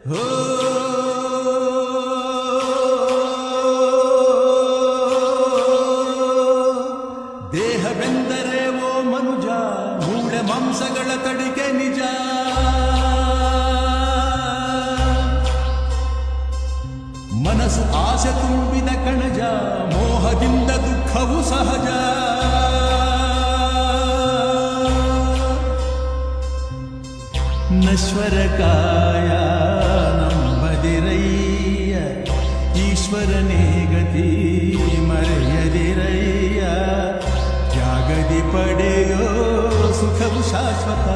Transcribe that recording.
ಹೋ ದೇಹವೆಂದರೆ ಓ ಮನುಜ, ಮೂಳೆ ಮಾಂಸಗಳ ತಡಿಕೆ ನಿಜ. ಮನಸ್ಸು ಆಸೆ ತುಂಬಿದ ಕಣಜ, ಮೋಹದಿಂದ ದುಃಖವು ಸಹಜ. ನಶ್ವರ ಕಾಯ ನಂಬದಿರಯ್ಯ, ಈಶ್ವರನೇ ಗತಿ ಮರೆಯದಿರಯ್ಯ. ತ್ಯಾಗದಿ ಪಡೆಯೋ ಸುಖವು ಶಾಶ್ವತ.